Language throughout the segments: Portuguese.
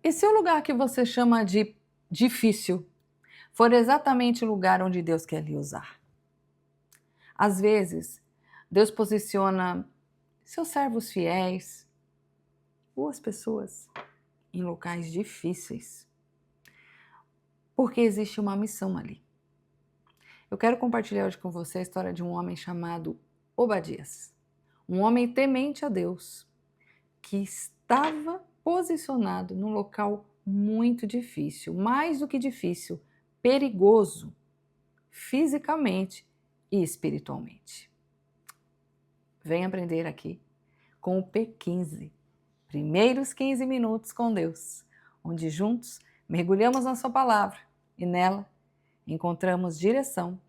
E se o lugar que você chama de difícil for exatamente o lugar onde Deus quer lhe usar? Às vezes, Deus posiciona seus servos fiéis, boas pessoas, em locais difíceis, porque existe uma missão ali. Eu quero compartilhar hoje com você a história de um homem chamado Obadias, um homem temente a Deus, que estava posicionado num local muito difícil, mais do que difícil, perigoso, fisicamente e espiritualmente. Vem aprender aqui com o P15, primeiros 15 minutos com Deus, onde juntos mergulhamos na sua palavra e nela encontramos direção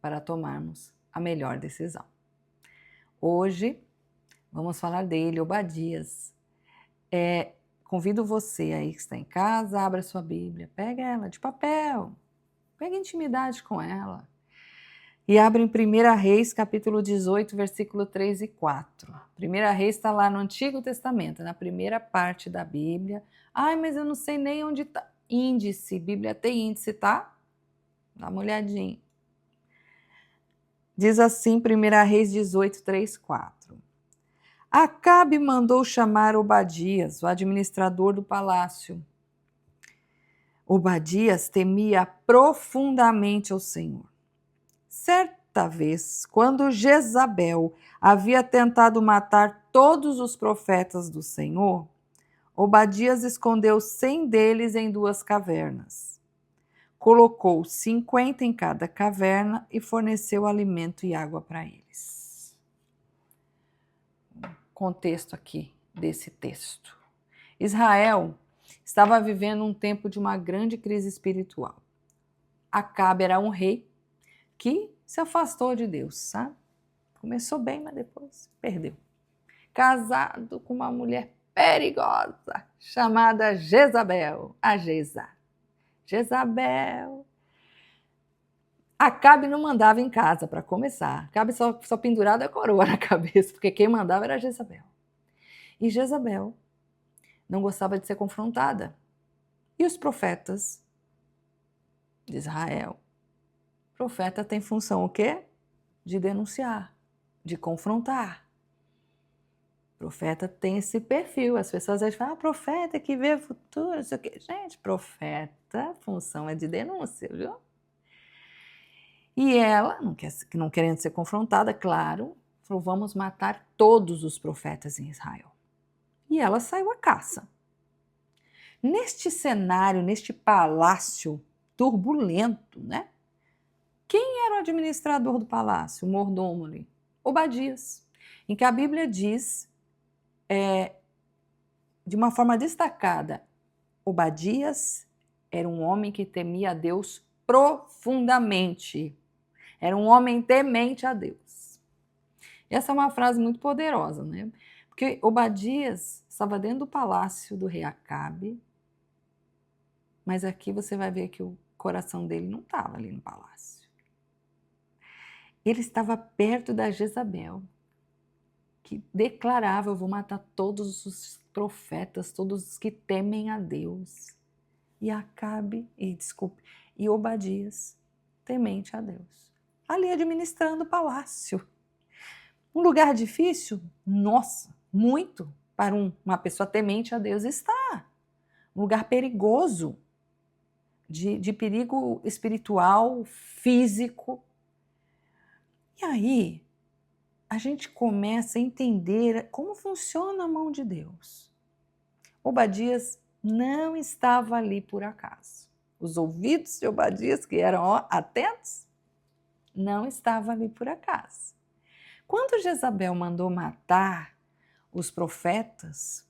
para tomarmos a melhor decisão. Hoje vamos falar dele, Obadias. Convido você aí que está em casa, abra sua Bíblia, pega ela de papel, pega intimidade com ela e abre em 1 Reis, capítulo 18, versículo 3 e 4. 1 Reis está lá no Antigo Testamento, na primeira parte da Bíblia. Ai, mas eu não sei nem onde está. Índice, Bíblia tem índice, tá? Dá uma olhadinha. Diz assim, 1 Reis 18, 3, 4. Acabe mandou chamar Obadias, o administrador do palácio. Obadias temia profundamente ao Senhor. Certa vez, quando Jezabel havia tentado matar todos os profetas do Senhor, Obadias escondeu 100 deles em 2 cavernas. Colocou 50 em cada caverna e forneceu alimento e água para eles. Contexto aqui desse texto. Israel estava vivendo um tempo de uma grande crise espiritual. Acabe era um rei que se afastou de Deus, sabe? Começou bem, mas depois perdeu. Casado com uma mulher perigosa chamada Jezabel, a Jeza. Jezabel. Acabe não mandava em casa, para começar. Acabe só pendurada a coroa na cabeça, porque quem mandava era Jezabel. E Jezabel não gostava de ser confrontada. E os profetas de Israel? O profeta tem função o quê? De denunciar, de confrontar. O profeta tem esse perfil. As pessoas às vezes falam, profeta que vê o futuro, não sei o quê. Gente, profeta, a função é de denúncia, viu? E ela, não querendo ser confrontada, claro, falou, vamos matar todos os profetas em Israel. E ela saiu à caça. Neste cenário, neste palácio turbulento, né? Quem era o administrador do palácio, o mordomo ali? Obadias, em que a Bíblia diz, de uma forma destacada, Obadias era um homem que temia a Deus profundamente. Era um homem temente a Deus. E essa é uma frase muito poderosa, né? Porque Obadias estava dentro do palácio do rei Acabe, mas aqui você vai ver que o coração dele não estava ali no palácio. Ele estava perto da Jezabel, que declarava, eu vou matar todos os profetas, todos os que temem a Deus. E Obadias, temente a Deus, ali administrando o palácio. Um lugar difícil? Nossa, muito, para uma pessoa temente a Deus está. Um lugar perigoso, de perigo espiritual, físico. E aí, a gente começa a entender como funciona a mão de Deus. Obadias não estava ali por acaso. Os ouvidos de Obadias, que eram atentos, não estavam ali por acaso. Quando Jezabel mandou matar os profetas,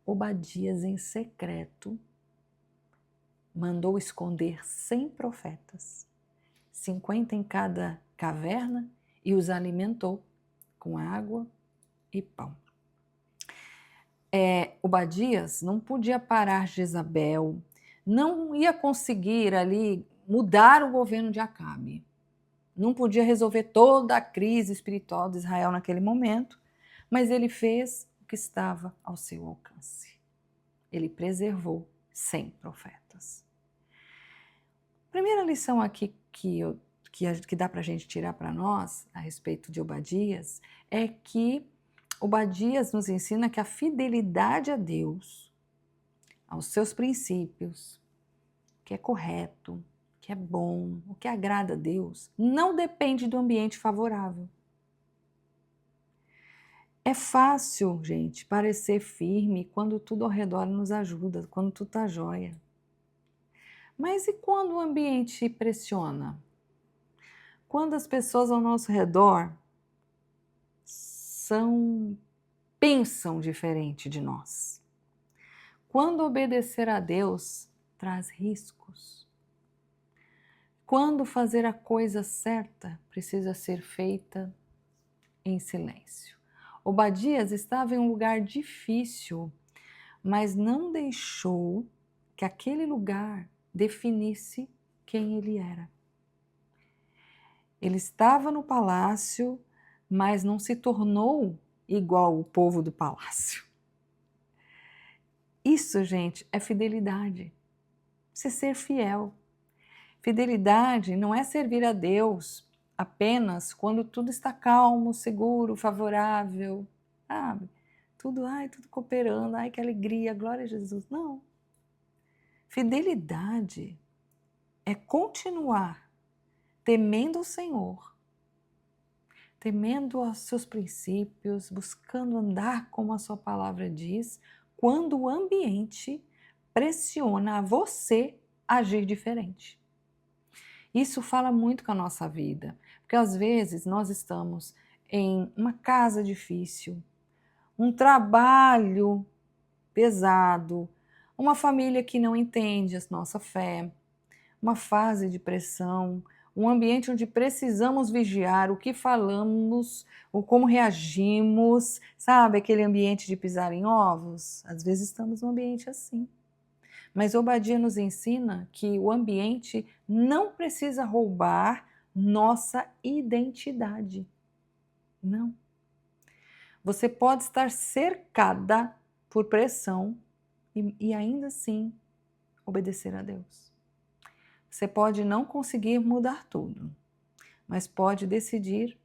Obadias, em secreto, mandou esconder 100 profetas, 50 em cada caverna, e os alimentou com água e pão. Obadias não podia parar Jezabel, não ia conseguir ali mudar o governo de Acabe, não podia resolver toda a crise espiritual de Israel naquele momento, mas ele fez o que estava ao seu alcance. ele preservou 100 profetas. Primeira lição aqui que dá para a gente tirar para nós a respeito de Obadias é que Obadias nos ensina que a fidelidade a Deus, aos seus princípios, o que é correto, o que é bom, o que agrada a Deus, não depende do ambiente favorável. É fácil, gente, parecer firme quando tudo ao redor nos ajuda, quando tudo está jóia. Mas e quando o ambiente pressiona? Quando as pessoas ao nosso redor pensam diferente de nós? Quando obedecer a Deus traz riscos? Quando fazer a coisa certa precisa ser feita em silêncio? Obadias estava em um lugar difícil, mas não deixou que aquele lugar definisse quem ele era. Ele estava no palácio, mas não se tornou igual o povo do palácio. Isso, gente, é fidelidade. Você ser fiel. Fidelidade não é servir a Deus apenas quando tudo está calmo, seguro, favorável, sabe? Tudo cooperando, que alegria, glória a Jesus. Não. Fidelidade é continuar temendo o Senhor, temendo os seus princípios, buscando andar como a sua palavra diz, quando o ambiente pressiona a você agir diferente. Isso fala muito com a nossa vida, porque às vezes nós estamos em uma casa difícil, um trabalho pesado, uma família que não entende a nossa fé, uma fase de pressão, um ambiente onde precisamos vigiar o que falamos, o como reagimos, sabe? Aquele ambiente de pisar em ovos. Às vezes estamos num ambiente assim. Mas Obadias nos ensina que o ambiente não precisa roubar nossa identidade. Não. Você pode estar cercada por pressão e ainda assim obedecer a Deus. Você pode não conseguir mudar tudo, mas pode decidir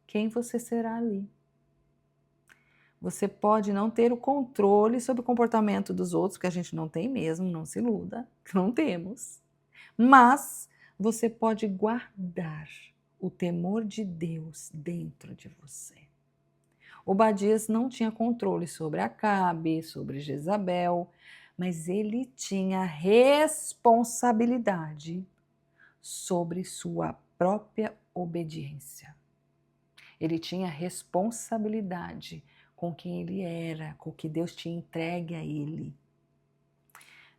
quem você será ali. Você pode não ter o controle sobre o comportamento dos outros, que a gente não tem mesmo, não se iluda, não temos. Mas você pode guardar o temor de Deus dentro de você. Obadias não tinha controle sobre Acabe, sobre Jezabel, mas ele tinha responsabilidade sobre sua própria obediência. Ele tinha responsabilidade com quem ele era, com o que Deus tinha entregue a ele.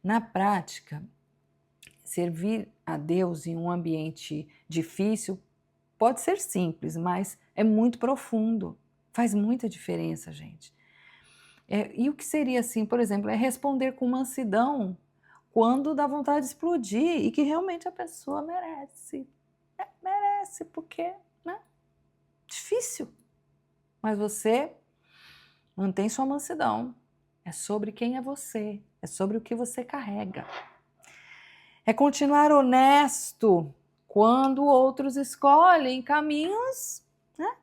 Na prática, servir a Deus em um ambiente difícil pode ser simples, mas é muito profundo. Faz muita diferença, gente. E o que seria assim, por exemplo, é responder com mansidão quando dá vontade de explodir e que realmente a pessoa merece. Merece, porque, né? Difícil. Mas você mantém sua mansidão. É sobre quem é você, é sobre o que você carrega. É continuar honesto quando outros escolhem caminhos, né,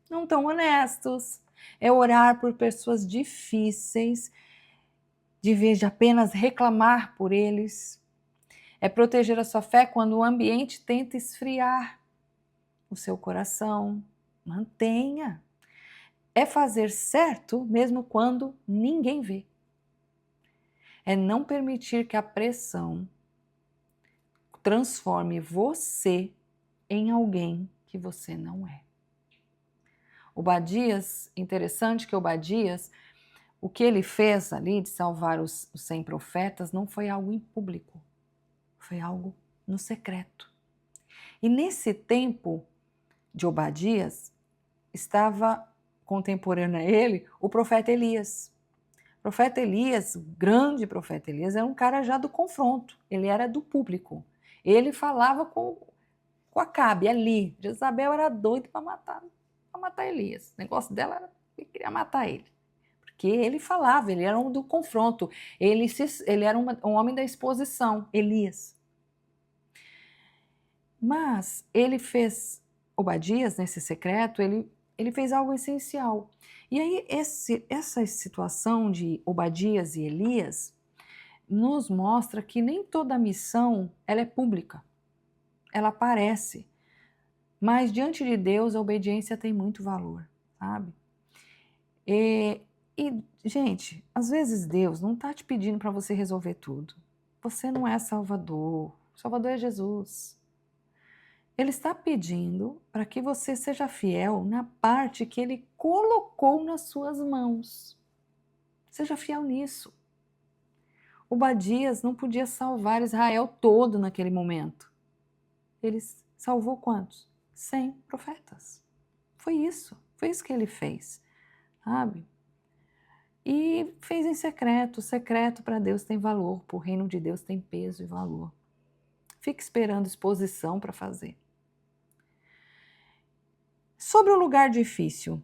não tão honestos. É orar por pessoas difíceis, de vez de apenas reclamar por eles. É proteger a sua fé quando o ambiente tenta esfriar o seu coração. Mantenha. É fazer certo mesmo quando ninguém vê. É não permitir que a pressão transforme você em alguém que você não é. Obadias, interessante que Obadias, o que ele fez ali de salvar os 100 profetas não foi algo em público, foi algo no secreto. E nesse tempo de Obadias, estava contemporâneo a ele o profeta Elias. O profeta Elias, o grande profeta Elias, era um cara já do confronto, ele era do público. Ele falava com Acabe ali. Jezabel era doida para matar Elias. O negócio dela era que queria matar ele. porque ele falava, ele era um do confronto, ele era um homem da exposição, Elias. Mas ele fez, Obadias, nesse secreto, ele fez algo essencial. E aí essa situação de Obadias e Elias nos mostra que nem toda missão ela é pública, ela aparece, mas diante de Deus a obediência tem muito valor, sabe? Gente, às vezes Deus não está te pedindo para você resolver tudo. Você não é Salvador. Salvador é Jesus. Ele está pedindo para que você seja fiel na parte que Ele colocou nas suas mãos. Seja fiel nisso. Obadias não podia salvar Israel todo naquele momento. Ele salvou quantos? 100 profetas. Foi isso que ele fez, sabe? E fez em secreto. Secreto para Deus tem valor, para o reino de Deus tem peso e valor. Fique esperando exposição para fazer. Sobre o lugar difícil,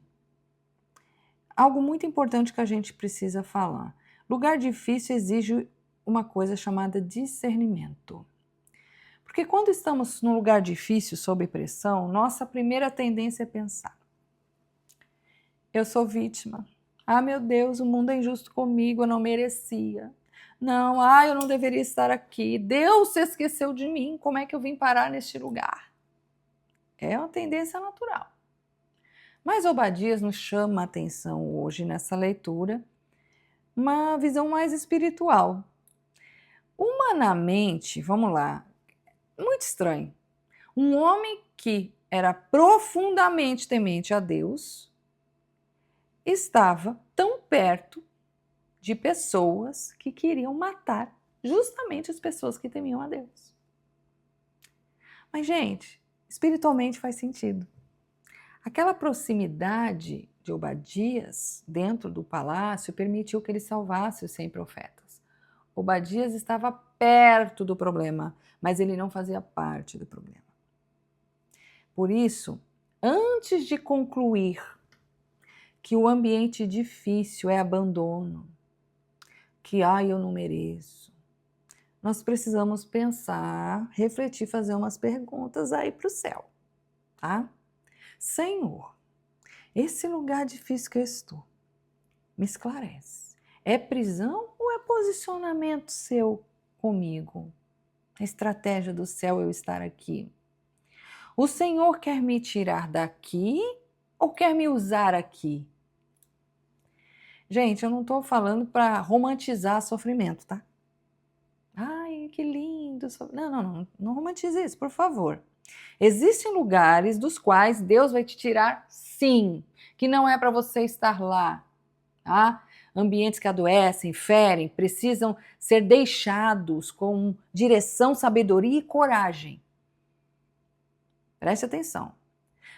algo muito importante que a gente precisa falar. Lugar difícil exige uma coisa chamada discernimento. Porque quando estamos num lugar difícil, sob pressão, nossa primeira tendência é pensar: eu sou vítima. Ah, meu Deus, o mundo é injusto comigo, eu não merecia. Não, eu não deveria estar aqui. Deus se esqueceu de mim, como é que eu vim parar neste lugar? É uma tendência natural. Mas Obadias nos chama a atenção hoje nessa leitura, uma visão mais espiritual. Humanamente, vamos lá, muito estranho. Um homem que era profundamente temente a Deus estava tão perto de pessoas que queriam matar justamente as pessoas que temiam a Deus. Mas, gente, espiritualmente faz sentido. Aquela proximidade de Obadias dentro do palácio permitiu que ele salvasse os 100 profetas. Obadias estava perto do problema, mas ele não fazia parte do problema. Por isso, antes de concluir que o ambiente difícil é abandono, que eu não mereço, nós precisamos pensar, refletir, fazer umas perguntas aí para o céu, tá? Senhor, esse lugar difícil que eu estou, me esclarece. É prisão ou é posicionamento seu comigo? A estratégia do céu eu estar aqui? O Senhor quer me tirar daqui ou quer me usar aqui? Gente, eu não estou falando para romantizar sofrimento, tá? Ai, que lindo. Não romantize isso, por favor. Existem lugares dos quais Deus vai te tirar, sim, que não é para você estar lá, tá? Ambientes que adoecem, ferem, precisam ser deixados com direção, sabedoria e coragem. Preste atenção.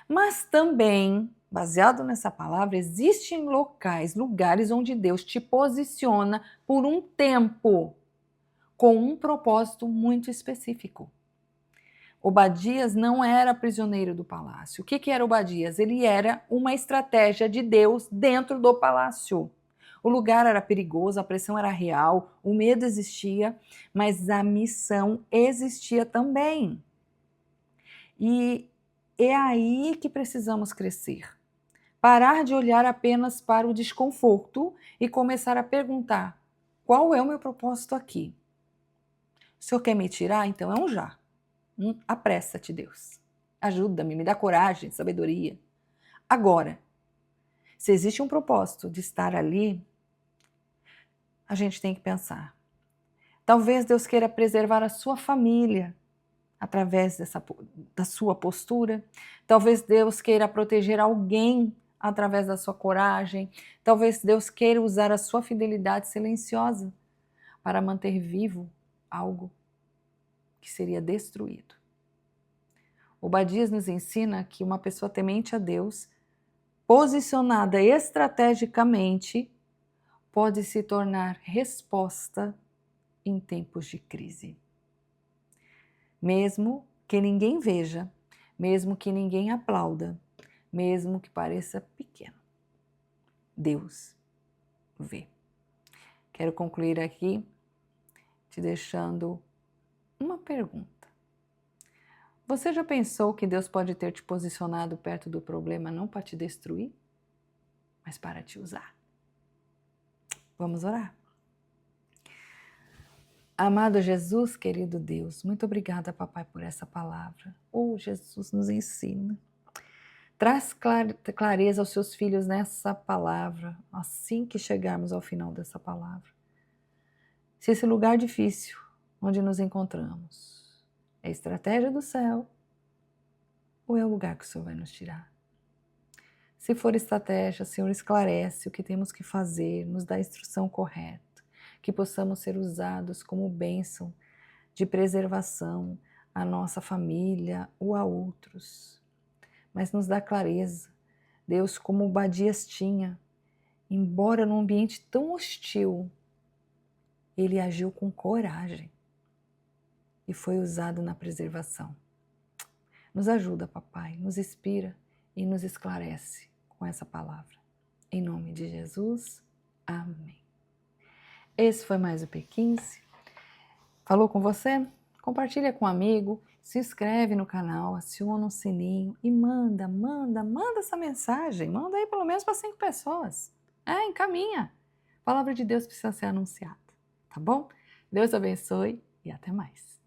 Mas também, baseado nessa palavra, existem lugares onde Deus te posiciona por um tempo, com um propósito muito específico. Obadias não era prisioneiro do palácio. O que era Obadias? Ele era uma estratégia de Deus dentro do palácio. O lugar era perigoso, a pressão era real, o medo existia, mas a missão existia também. E é aí que precisamos crescer. Parar de olhar apenas para o desconforto e começar a perguntar: qual é o meu propósito aqui? O Senhor quer me tirar? Então é um já. Apressa-te, Deus. Ajuda-me, me dá coragem, sabedoria. Agora, se existe um propósito de estar ali, a gente tem que pensar. Talvez Deus queira preservar a sua família através da sua postura. Talvez Deus queira proteger alguém através da sua coragem. Talvez Deus queira usar a sua fidelidade silenciosa para manter vivo algo que seria destruído. Obadias nos ensina que uma pessoa temente a Deus, posicionada estrategicamente, pode se tornar resposta em tempos de crise. Mesmo que ninguém veja, mesmo que ninguém aplauda, mesmo que pareça pequeno. Deus ver. Quero concluir aqui te deixando uma pergunta. Você já pensou que Deus pode ter te posicionado perto do problema não para te destruir, mas para te usar? Vamos orar? Amado Jesus, querido Deus, muito obrigada, papai, por essa palavra. Oh, Jesus, nos ensina. Traz clareza aos seus filhos nessa palavra, assim que chegarmos ao final dessa palavra. Se esse lugar difícil onde nos encontramos é a estratégia do céu, ou é o lugar que o Senhor vai nos tirar? Se for estratégia, Senhor, esclarece o que temos que fazer, nos dá a instrução correta, que possamos ser usados como bênção de preservação à nossa família ou a outros. Mas nos dá clareza, Deus, como Obadias tinha, embora num ambiente tão hostil, ele agiu com coragem e foi usado na preservação. Nos ajuda, papai, nos inspira e nos esclarece com essa palavra. Em nome de Jesus, amém. Esse foi mais o P15. Falou com você? Compartilha com um amigo, se inscreve no canal, aciona o sininho e manda essa mensagem. Manda aí pelo menos para 5 pessoas. Encaminha. A palavra de Deus precisa ser anunciada, tá bom? Deus abençoe e até mais.